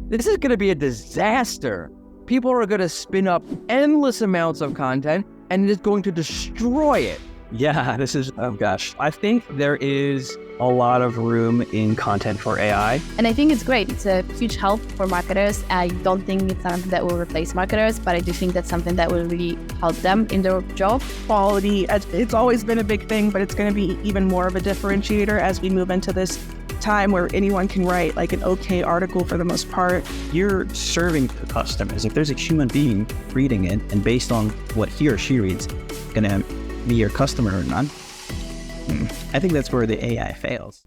This is going to be a disaster. People are going to spin up endless amounts of content and it is going to destroy it. Yeah, oh gosh. I think there is a lot of room in content for AI. And I think it's great. It's a huge help for marketers. I don't think it's something that will replace marketers, but I do think that's something that will really help them in their job. Quality, it's always been a big thing, but it's going to be even more of a differentiator as we move into this time where anyone can write like an okay article for the most part. You're serving the customers. If there's a human being reading it and based on what he or she reads, gonna be your customer or not, I think that's where the AI fails.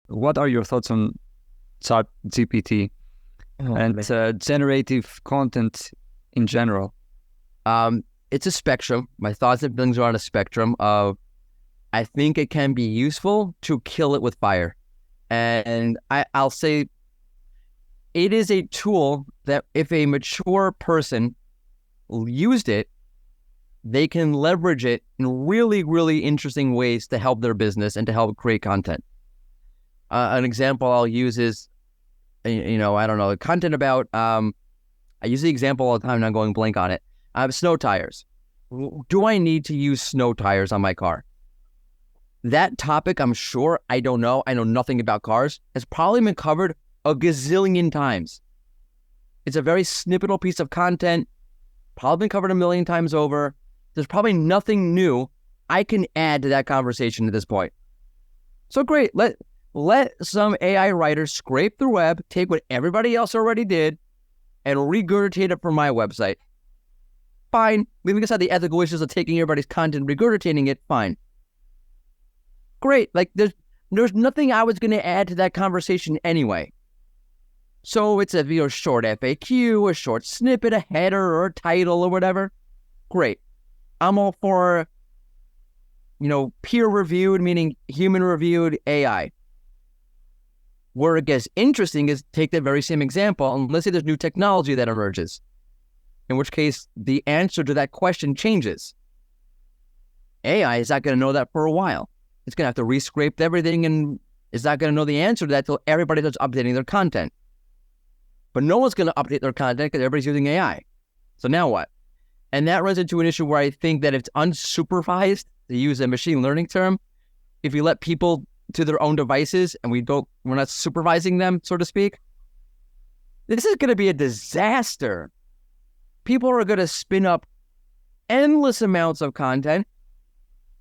What are your thoughts on ChatGPT and generative content in general? It's a spectrum. My thoughts and feelings are on a spectrum of, I think it can be useful to kill it with fire. And I'll say it is a tool that if a mature person used it, they can leverage it in really, really interesting ways to help their business and to help create content. An example I'll use is, I don't know, content about, I use the example all the time and I'm going blank on it. Snow tires. Do I need to use snow tires on my car? That topic, I'm sure, I don't know. I know nothing about cars. Has probably been covered a gazillion times. It's a very snippetable piece of content, probably been covered a million times over. There's probably nothing new I can add to that conversation at this point. So great, let some AI writers scrape the web, take what everybody else already did, and regurgitate it for my website. Fine. Leaving aside the ethical issues of taking everybody's content, regurgitating it, fine. Great. Like there's nothing I was going to add to that conversation anyway. So it's a short FAQ, a short snippet, a header or a title or whatever. Great. I'm all for, peer-reviewed, meaning human-reviewed AI. Where it gets interesting is take that very same example, and let's say there's new technology that emerges, in which case the answer to that question changes. AI is not going to know that for a while. It's going to have to rescrape everything and is not going to know the answer to that until everybody starts updating their content. But no one's going to update their content because everybody's using AI. So now what? And that runs into an issue where I think that if it's unsupervised, to use a machine learning term, if you let people to their own devices and we're not supervising them, so to speak, this is going to be a disaster. People are going to spin up endless amounts of content.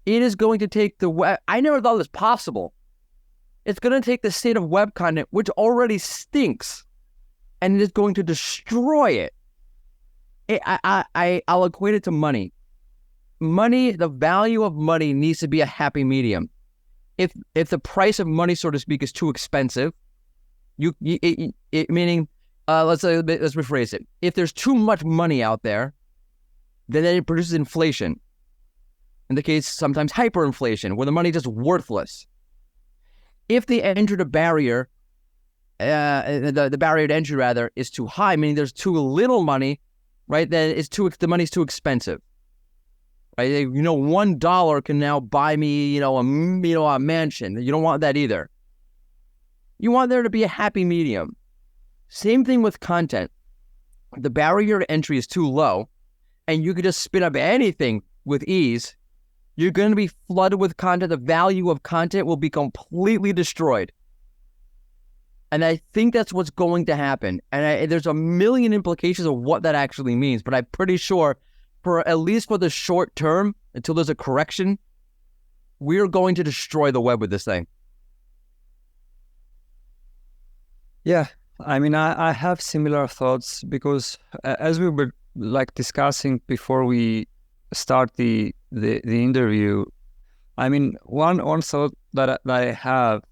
It is going to take the web. I never thought this possible. It's going to take the state of web content, which already stinks, and it is going to destroy it. I'll equate it to money. Money, the value of money needs to be a happy medium. If the price of money, so to speak, is too expensive, meaning, let's rephrase it. If there's too much money out there, then it produces inflation. In the case, sometimes hyperinflation, where the money is just worthless. If the entry to barrier, the barrier to entry rather, is too high, meaning there's too little money, right? Then the money's too expensive, right? $1 can now buy me, a mansion. You don't want that either. You want there to be a happy medium. Same thing with content. The barrier to entry is too low, and you could just spin up anything with ease. You're going to be flooded with content. The value of content will be completely destroyed. And I think that's what's going to happen. And there's a million implications of what that actually means. But I'm pretty sure, at least for the short term, until there's a correction, we're going to destroy the web with this thing. Yeah, I mean, I have similar thoughts because as we were discussing before we start the interview, I mean, one thought that I have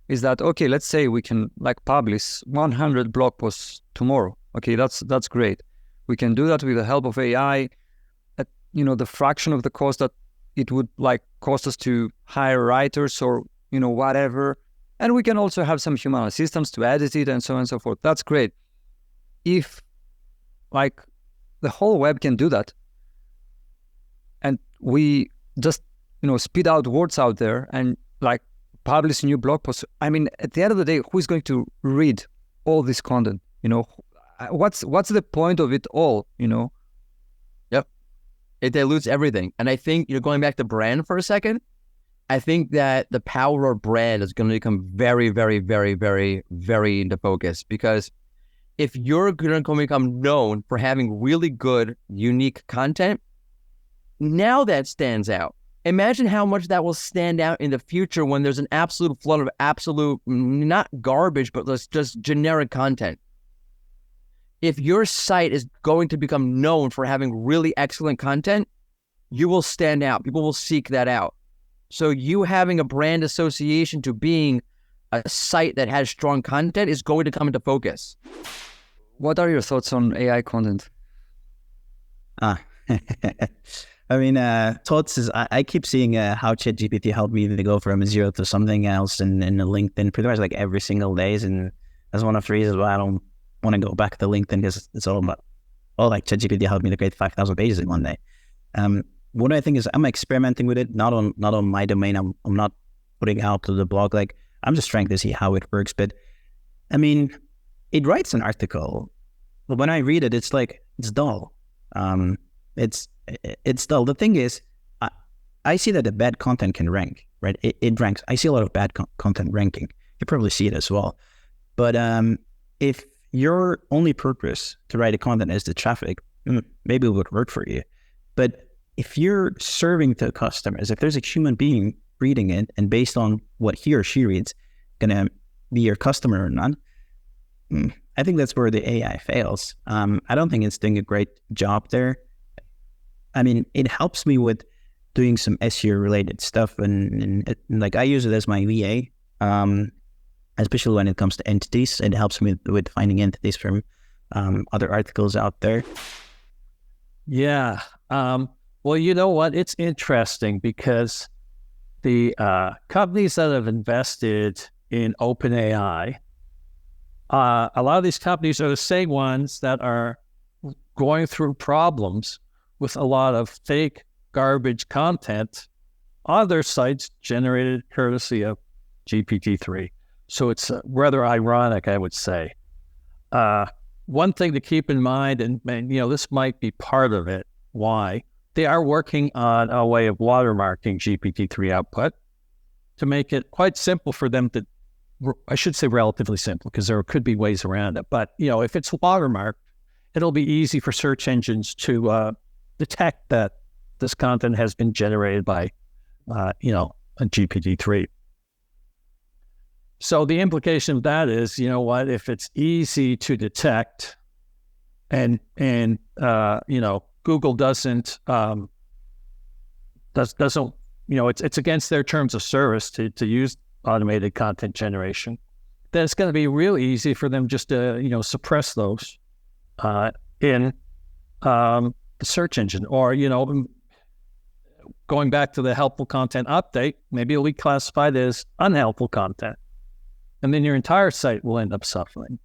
is that, okay, let's say we can publish 100 blog posts tomorrow. Okay, that's great. We can do that with the help of AI at, the fraction of the cost that it would cost us to hire writers or, whatever. And we can also have some human assistants to edit it and so on and so forth. That's great. If the whole web can do that, and we just spit out words out there and like publish new blog posts. I mean, at the end of the day, who is going to read all this content? What's the point of it all? Yep, it dilutes everything. And I think going back to brand for a second. I think that the power of brand is going to become very, very, very, very, very into focus, because if you're going to become known for having really good, unique content, now that stands out. Imagine how much that will stand out in the future when there's an absolute flood of absolute, not garbage, but just generic content. If your site is going to become known for having really excellent content, you will stand out. People will seek that out. So you having a brand association to being a site that has strong content is going to come into focus. What are your thoughts on AI content? I mean, thoughts is I keep seeing how ChatGPT helped me to go from zero to something else in LinkedIn pretty much like every single day. And that's one of the reasons why I don't want to go back to LinkedIn, because it's all about, like ChatGPT helped me to create 5,000 pages in one day. What I think is I'm experimenting with it, not on my domain. I'm not putting out to the blog. Like, I'm just trying to see how it works. But I mean, it writes an article, but when I read it, it's dull. It's dull. The thing is, I see that the bad content can rank, right? It ranks. I see a lot of bad content ranking. You probably see it as well. But if your only purpose to write the content is the traffic, maybe it would work for you. But if you're serving to customers, if there's a human being reading it, and based on what he or she reads, gonna be your customer or not, I think that's where the AI fails. I don't think it's doing a great job there. I mean, it helps me with doing some SEO related stuff, and like I use it as my VA, especially when it comes to entities. It helps me with finding entities from other articles out there. Yeah. Well, you know what? It's interesting because the companies that have invested in OpenAI, a lot of these companies are the same ones that are going through problems with a lot of fake garbage content on their sites generated courtesy of GPT-3. So it's rather ironic, I would say. One thing to keep in mind, and this might be part of it, why they are working on a way of watermarking GPT-3 output to make it quite simple for them to, I should say relatively simple, because there could be ways around it. But, if it's watermarked, it'll be easy for search engines to detect that this content has been generated by, a GPT-3. So the implication of that is, if it's easy to detect and Google doesn't, it's against their terms of service to use automated content generation, then it's going to be real easy for them just to, suppress those in the search engine. Or, going back to the helpful content update, maybe it'll be classified as unhelpful content. And then your entire site will end up suffering.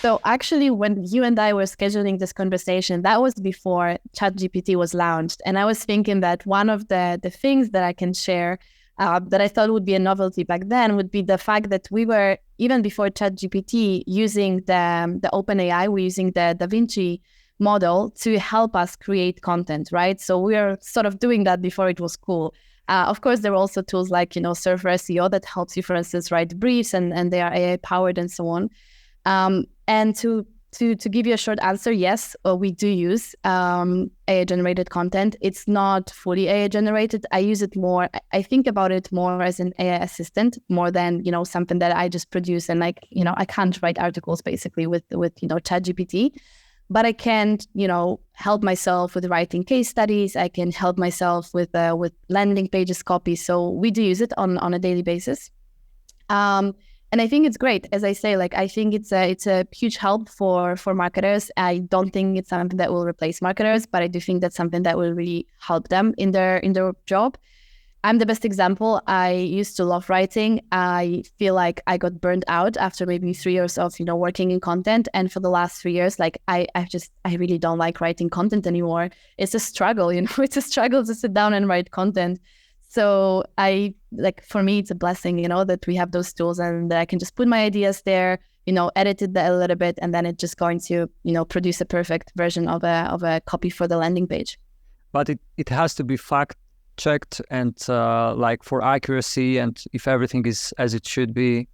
So actually, when you and I were scheduling this conversation, that was before ChatGPT was launched. And I was thinking that one of the things that I can share that I thought would be a novelty back then would be the fact that we were, even before ChatGPT, using the OpenAI, we're using the DaVinci model to help us create content, right? So we are sort of doing that before it was cool. Of course, there are also tools like, Server SEO that helps you, for instance, write briefs, and they are AI powered and so on. And to give you a short answer, yes, we do use AI generated content. It's not fully AI generated. I use it more. I think about it more as an AI assistant more than, something that I just produce. And I can't write articles basically with ChatGPT. But I can, help myself with writing case studies. I can help myself with landing pages copy. So we do use it on a daily basis. And I think it's great. As I say, I think it's a huge help for marketers. I don't think it's something that will replace marketers, but I do think that's something that will really help them in their job. I'm the best example. I used to love writing. I feel like I got burned out after maybe 3 years of, working in content. And for the last 3 years, like I really don't like writing content anymore. It's a struggle, it's a struggle to sit down and write content. So for me, it's a blessing, that we have those tools and that I can just put my ideas there, edit it a little bit, and then it's just going to, produce a perfect version of a copy for the landing page. But it has to be fact-checked and for accuracy and if everything is as it should be.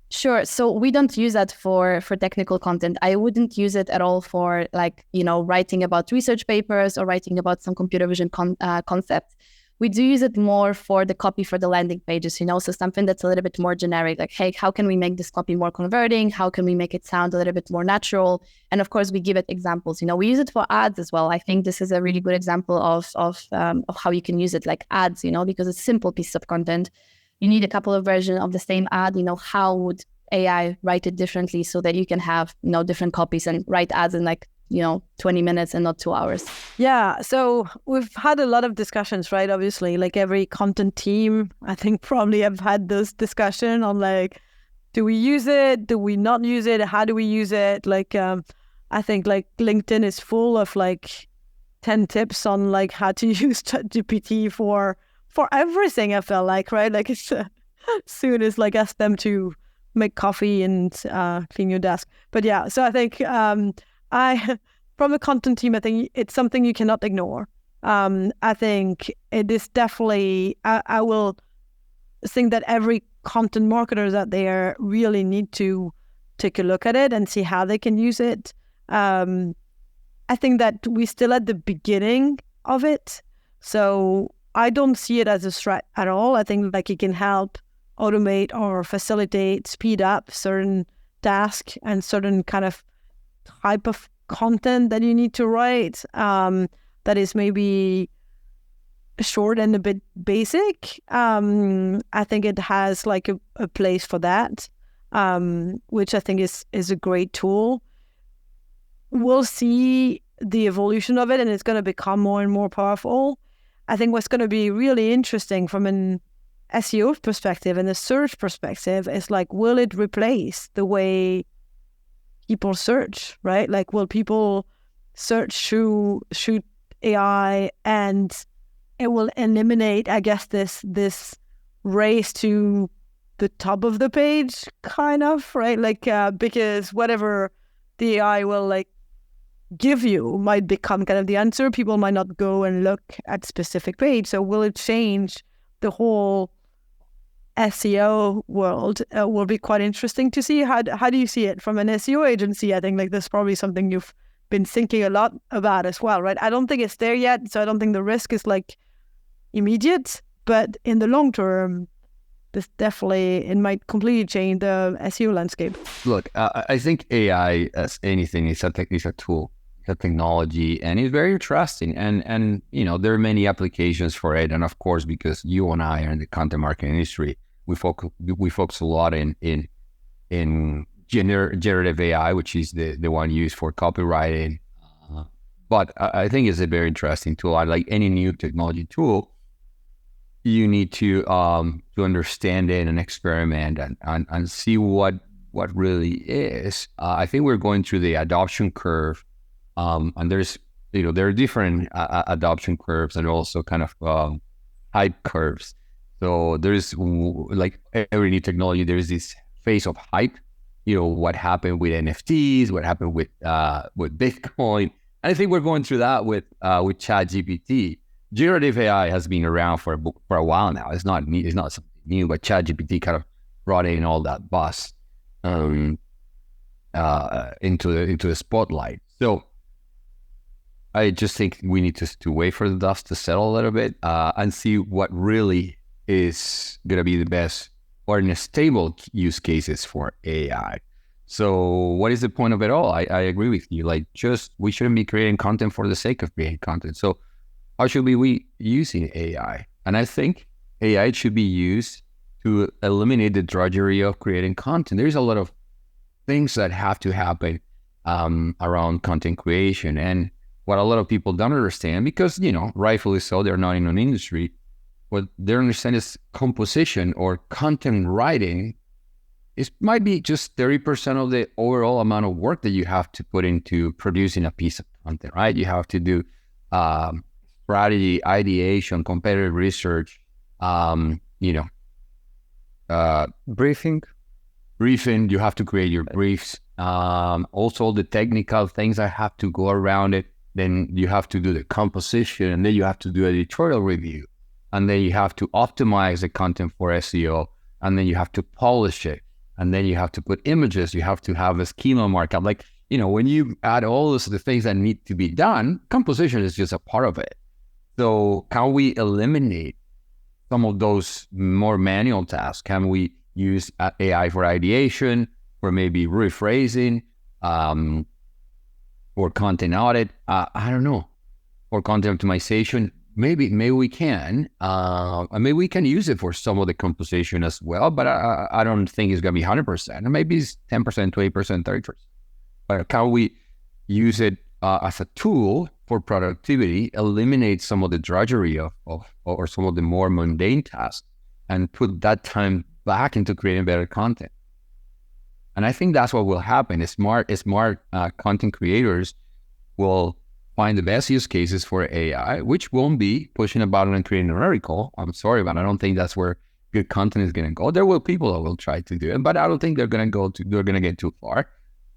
Sure. So we don't use that for technical content. I wouldn't use it at all for writing about research papers or writing about some computer vision concepts. We do use it more for the copy for the landing pages, so something that's a little bit more generic, like, hey, how can we make this copy more converting? How can we make it sound a little bit more natural? And of course, we give it examples. We use it for ads as well. I think this is a really good example of how you can use it, like ads, because it's a simple piece of content. You need a couple of versions of the same ad. How would AI write it differently so that you can have, different copies and write ads in 20 minutes and not 2 hours. Yeah. So we've had a lot of discussions, right? Obviously, like every content team, I think probably have had this discussion on do we use it? Do we not use it? How do we use it? I think LinkedIn is full of 10 tips on how to use ChatGPT for everything. I feel like, right? It's soon as ask them to make coffee and clean your desk. But yeah, so I think from the content team, I think it's something you cannot ignore. I think it is definitely, I will think that every content marketers out there really need to take a look at it and see how they can use it. I think that we're still at the beginning of it. So I don't see it as a threat at all. I think it can help automate or facilitate, speed up certain tasks and certain kind of type of content that you need to write that is maybe short and a bit basic. I think it has a place for that, which I think is a great tool. We'll see the evolution of it, and it's going to become more and more powerful. I think what's going to be really interesting from an SEO perspective and a search perspective is will it replace the way people search, right? Will people search through AI and it will eliminate, I guess, this race to the top of the page, kind of, right? Because whatever the AI will give you might become kind of the answer. People might not go and look at specific page. So will it change the whole SEO world? Will be quite interesting to see. How do you see it from an SEO agency? I think this is probably something you've been thinking a lot about as well, right? I don't think it's there yet, so I don't think the risk is immediate, but in the long term, this definitely, it might completely change the SEO landscape. Look, I think AI, as anything, is a tool, a technology, and it's very interesting. And there are many applications for it. And of course, because you and I are in the content marketing industry, we focus a lot in generative AI, which is the one used for copywriting. But I think it's a very interesting tool. Like any new technology tool, you need to understand it and experiment and see what really is. I think we're going through the adoption curve, and there are different adoption curves and also kind of hype curves. So there's every new technology, there's this phase of hype. What happened with NFTs, what happened with Bitcoin. And I think we're going through that with ChatGPT. Generative AI has been around for a while now. It's not something new, but ChatGPT kind of brought in all that buzz into the spotlight. So I just think we need to wait for the dust to settle a little bit and see what really is going to be the best or in a stable use cases for AI. So what is the point of it all? I agree with you. We shouldn't be creating content for the sake of creating content. So how should we be using AI? And I think AI should be used to eliminate the drudgery of creating content. There's a lot of things that have to happen around content creation. And what a lot of people don't understand, because, rightfully so, they're not in an industry, what their understanding is composition or content writing, it might be just 30% of the overall amount of work that you have to put into producing a piece of content, right? You have to do strategy, ideation, competitive research, Briefing. You have to create your briefs. Also the technical things that have to go around it. Then you have to do the composition, and then you have to do editorial review, and then you have to optimize the content for SEO, and then you have to polish it, and then you have to put images. You have to have a schema markup. Like, when you add all those the things that need to be done, composition is just a part of it. So can we eliminate some of those more manual tasks? Can we use AI for ideation, for maybe rephrasing, or content audit? I don't know. Or content optimization? Maybe we can. Maybe we can use it for some of the composition as well, but I don't think it's going to be 100%. Maybe it's 10%, 20%, 30%. But can we use it as a tool for productivity, eliminate some of the drudgery or some of the more mundane tasks, and put that time back into creating better content? And I think that's what will happen. Smart content creators will find the best use cases for AI, which won't be pushing a button and creating an article. I'm sorry, but I don't think that's where good content is going to go. There will people that will try to do it, but I don't think they're going to get too far.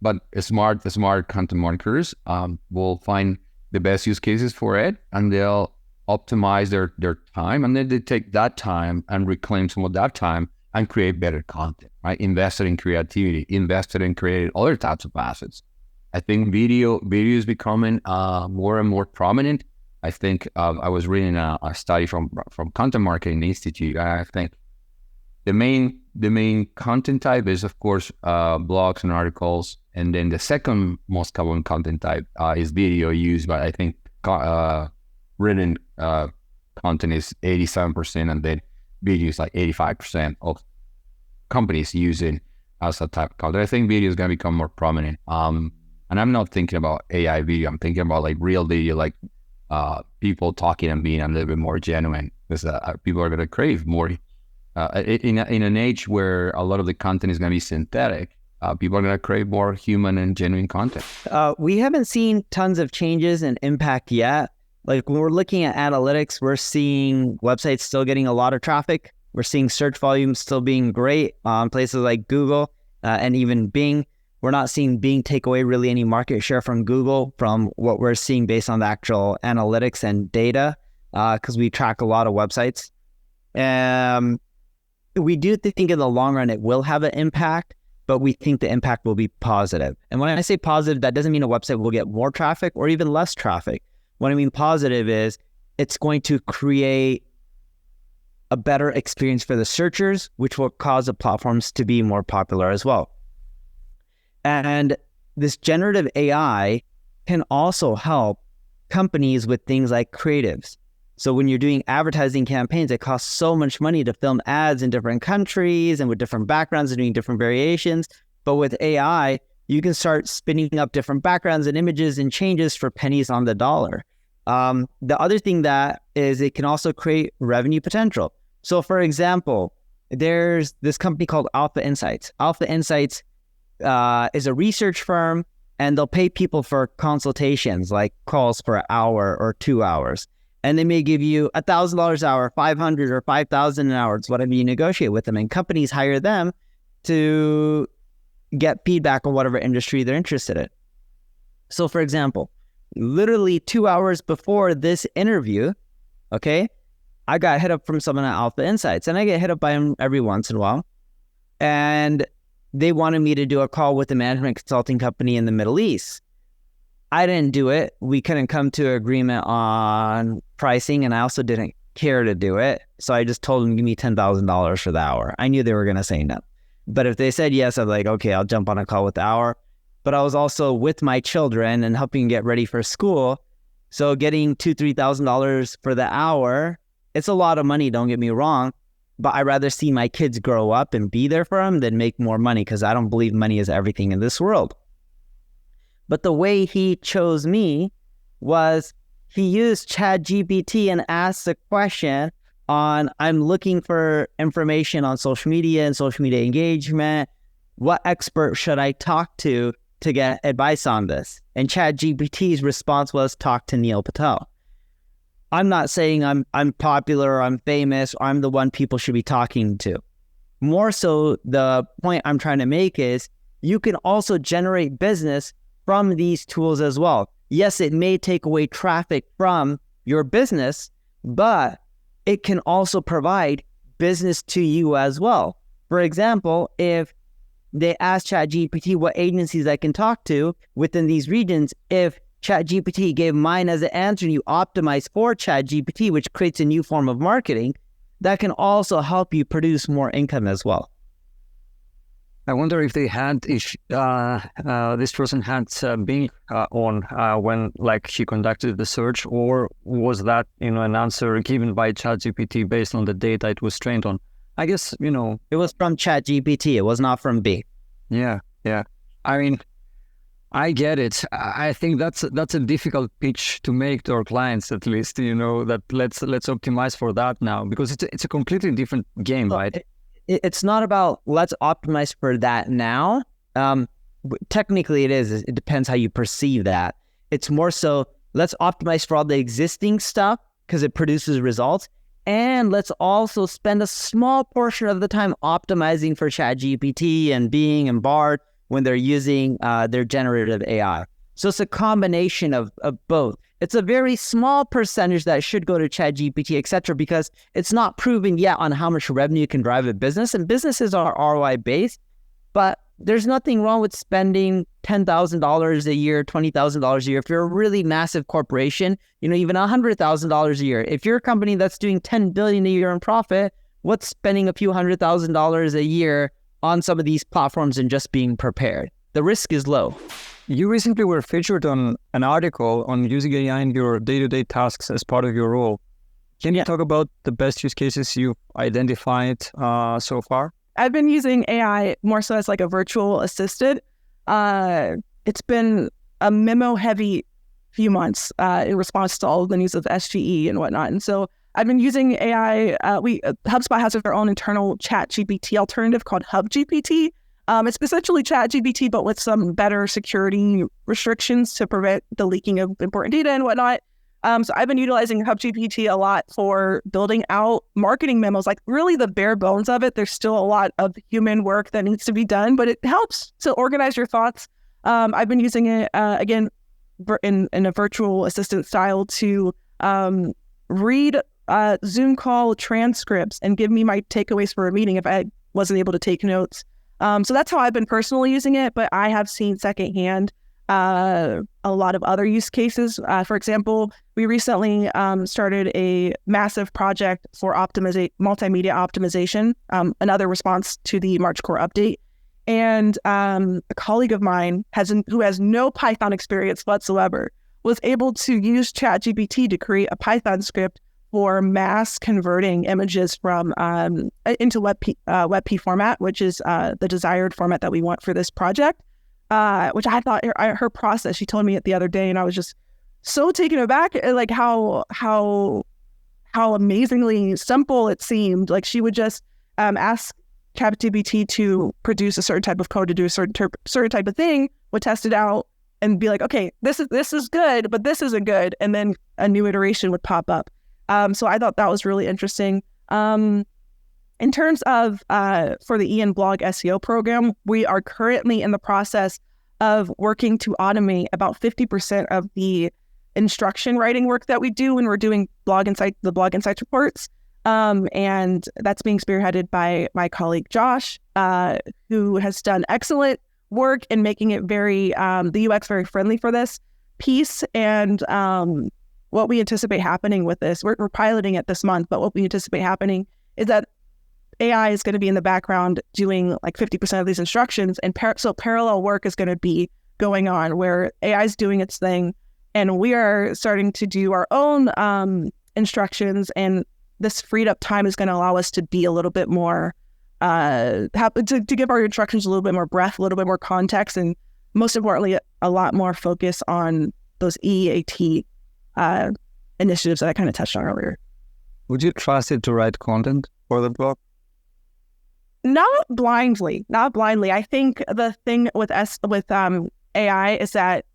But the smart content marketers will find the best use cases for it, and they'll optimize their time, and then they take that time and reclaim some of that time and create better content, right? Invested in creativity, invested in creating other types of assets. I think video is becoming more and more prominent. I think I was reading a study from Content Marketing Institute. I think the main content type is, of course, blogs and articles, and then the second most common content type is video used. But I think written content is 87%, and then video is like 85% of companies using as a type of content. I think video is going to become more prominent. And I'm not thinking about AI video. I'm thinking about like real video, like people talking and being a little bit more genuine, because people are going to crave more. In an age where a lot of the content is going to be synthetic, people are going to crave more human and genuine content. We haven't seen tons of changes and impact yet. Like when we're looking at analytics, we're seeing websites still getting a lot of traffic. We're seeing search volume still being great on places like Google and even Bing. We're not seeing Bing take away really any market share from Google from what we're seeing based on the actual analytics and data, because we track a lot of websites. We do think in the long run it will have an impact, but we think the impact will be positive. And when I say positive, that doesn't mean a website will get more traffic or even less traffic. What I mean positive is it's going to create a better experience for the searchers, which will cause the platforms to be more popular as well. And this generative AI can also help companies with things like creatives. So when you're doing advertising campaigns, it costs so much money to film ads in different countries and with different backgrounds and doing different variations. But with AI, you can start spinning up different backgrounds and images and changes for pennies on the dollar. The other thing that is it can also create revenue potential. So for example, there's this company called Alpha Insights. Alpha Insights is a research firm, and they'll pay people for consultations, like calls for an hour or 2 hours. And they may give you $1,000 an hour, $500 or $5,000 an hour. It's whatever you negotiate with them. And companies hire them to get feedback on whatever industry they're interested in. So for example, literally 2 hours before this interview, okay, I got hit up from someone at Alpha Insights, and I get hit up by them every once in a while. And they wanted me to do a call with a management consulting company in the Middle East. I didn't do it. We couldn't come to an agreement on pricing, and I also didn't care to do it. So I just told them, give me $10,000 for the hour. I knew they were going to say no. But if they said yes, I'm like, okay, I'll jump on a call with the hour. But I was also with my children and helping get ready for school. So getting $2,000, $3,000 for the hour, it's a lot of money, don't get me wrong. But I'd rather see my kids grow up and be there for them than make more money, because I don't believe money is everything in this world. But the way he chose me was he used ChatGPT and asked the question, on, I'm looking for information on social media and social media engagement. What expert should I talk to get advice on this? And ChatGPT's response was, talk to Neil Patel. I'm not saying I'm popular, or I'm famous, or I'm the one people should be talking to. More so, the point I'm trying to make is you can also generate business from these tools as well. Yes, it may take away traffic from your business, but it can also provide business to you as well. For example, if they ask ChatGPT what agencies I can talk to within these regions, if ChatGPT gave mine as an answer and you optimize for ChatGPT, which creates a new form of marketing, that can also help you produce more income as well. I wonder if they had, this person had been on when she conducted the search, or was that an answer given by ChatGPT based on the data it was trained on? I guess it was from ChatGPT. It was not from B. Yeah. I mean, I get it. I think that's a difficult pitch to make to our clients, at least. That let's optimize for that now, because it's a completely different game, right? It's not about let's optimize for that now. Technically it is. It depends how you perceive that. It's more so let's optimize for all the existing stuff because it produces results. And let's also spend a small portion of the time optimizing for ChatGPT and Bing and Bard when they're using their generative AI. So it's a combination of both. It's a very small percentage that should go to ChatGPT, et cetera, because it's not proven yet on how much revenue you can drive a business. And businesses are ROI based, but there's nothing wrong with spending $10,000 a year, $20,000 a year. If you're a really massive corporation, even $100,000 a year. If you're a company that's doing $10 billion a year in profit, what's spending a few $100,000 a year on some of these platforms and just being prepared? The risk is low. You recently were featured on an article on using AI in your day-to-day tasks as part of your role. Can you talk about the best use cases you've identified so far? I've been using AI more so as like a virtual assistant. It's been a memo-heavy few months in response to all of the news of SGE and whatnot. And so I've been using AI. HubSpot has their own internal ChatGPT alternative called HubGPT. It's essentially ChatGPT, but with some better security restrictions to prevent the leaking of important data and whatnot. So I've been utilizing HubGPT a lot for building out marketing memos, like really the bare bones of it. There's still a lot of human work that needs to be done, but it helps to organize your thoughts. I've been using it, again, in a virtual assistant style to read Zoom call transcripts and give me my takeaways for a meeting if I wasn't able to take notes. So that's how I've been personally using it, but I have seen secondhand a lot of other use cases. For example, we recently started a massive project for multimedia optimization, another response to the March core update. And a colleague of mine who has no Python experience whatsoever was able to use ChatGPT to create a Python script for mass converting images from into WebP format, which is the desired format that we want for this project. Which I thought her process, she told me it the other day, and I was just so taken aback, like how amazingly simple it seemed. Like she would just ask ChatGPT to produce a certain type of code to do a certain type of thing, would test it out, and be like, okay, this is good, but this isn't good, and then a new iteration would pop up. So I thought that was really interesting. In terms of for the Ian Blog SEO program, we are currently in the process of working to automate about 50% of the instruction writing work that we do when we're doing the Blog Insights reports. And that's being spearheaded by my colleague Josh, who has done excellent work in making it the UX very friendly for this piece. And what we anticipate happening with this, we're piloting it this month, but what we anticipate happening is that AI is going to be in the background doing like 50% of these instructions. And so parallel work is going to be going on where AI is doing its thing. And we are starting to do our own instructions. And this freed up time is going to allow us to be a little bit more, to give our instructions a little bit more breadth, a little bit more context, and most importantly, a lot more focus on those EAT initiatives that I kind of touched on earlier. Would you trust it to write content for the blog? Not blindly. I think the thing with AI is that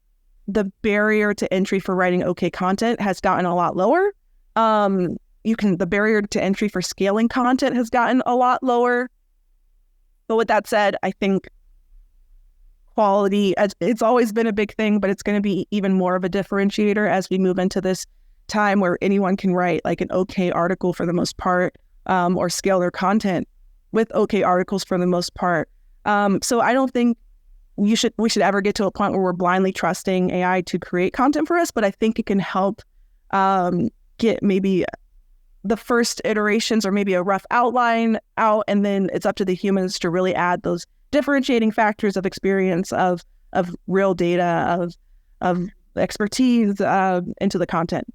the barrier to entry for writing okay content has gotten a lot lower. The barrier to entry for scaling content has gotten a lot lower. But with that said, I think quality, it's always been a big thing, but it's going to be even more of a differentiator as we move into this time where anyone can write like an okay article for the most part, or scale their content with okay articles for the most part. So I don't think we should ever get to a point where we're blindly trusting AI to create content for us, but I think it can help get maybe the first iterations or maybe a rough outline out, and then it's up to the humans to really add those differentiating factors of experience, of real data, of expertise into the content.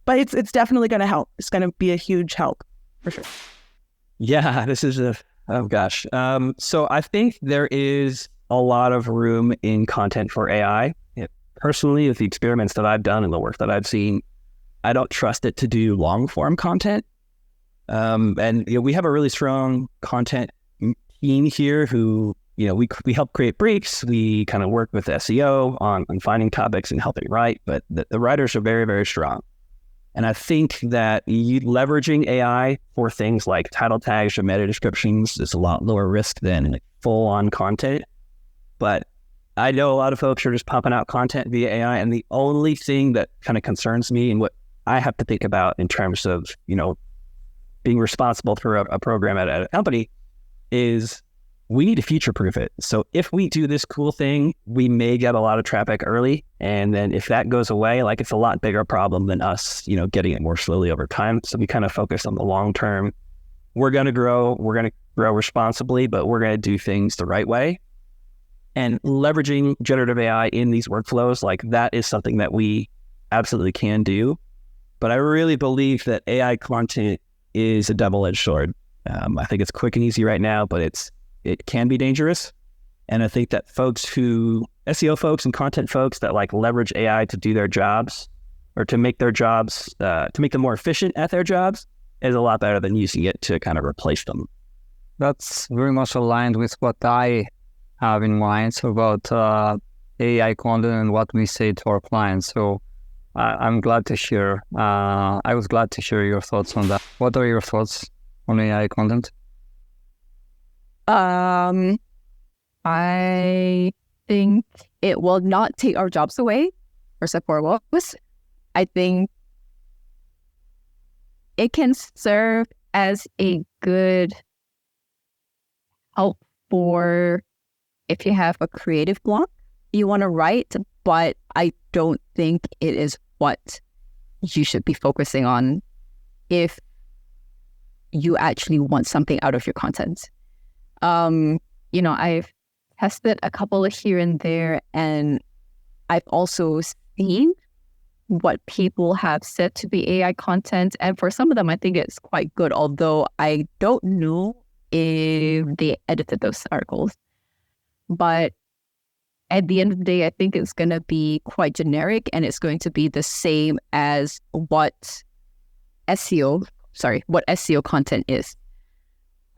But it's definitely going to help. It's going to be a huge help for sure. Yeah, this is so I think there is a lot of room in content for AI. Personally, with the experiments that I've done and the work that I've seen, I don't trust it to do long form content. And we have a really strong content team here who, we help create briefs. We kind of work with SEO on finding topics and helping write, but the writers are very, very strong. And I think that leveraging AI for things like title tags or meta descriptions is a lot lower risk than full-on content. But I know a lot of folks are just pumping out content via AI, and the only thing that kind of concerns me and what I have to think about in terms of, being responsible for a program at a company is we need to future-proof it. So if we do this cool thing, we may get a lot of traffic early. And then if that goes away, it's a lot bigger problem than us, getting it more slowly over time. So we kind of focus on the long term. We're going to grow responsibly, but we're going to do things the right way. And leveraging generative AI in these workflows, that is something that we absolutely can do. But I really believe that AI content is a double-edged sword. I think it's quick and easy right now, but it can be dangerous. And I think that SEO folks and content folks that leverage AI to do their jobs or to make their jobs, to make them more efficient at their jobs is a lot better than using it to kind of replace them. That's very much aligned with what I have in mind about AI content and what we say to our clients. So I'm glad to hear. I was glad to hear your thoughts on that. What are your thoughts on AI content? I think it will not take our jobs away or support us. I think it can serve as a good help for if you have a creative block you want to write, but I don't think it is what you should be focusing on if you actually want something out of your content. I've tested a couple of here and there, and I've also seen what people have said to be AI content. And for some of them, I think it's quite good, although I don't know if they edited those articles. But at the end of the day, I think it's going to be quite generic, and it's going to be the same as what SEO content is.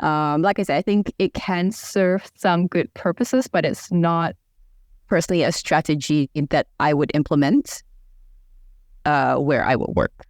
Like I said, I think it can serve some good purposes, but it's not personally a strategy that I would implement where I would work.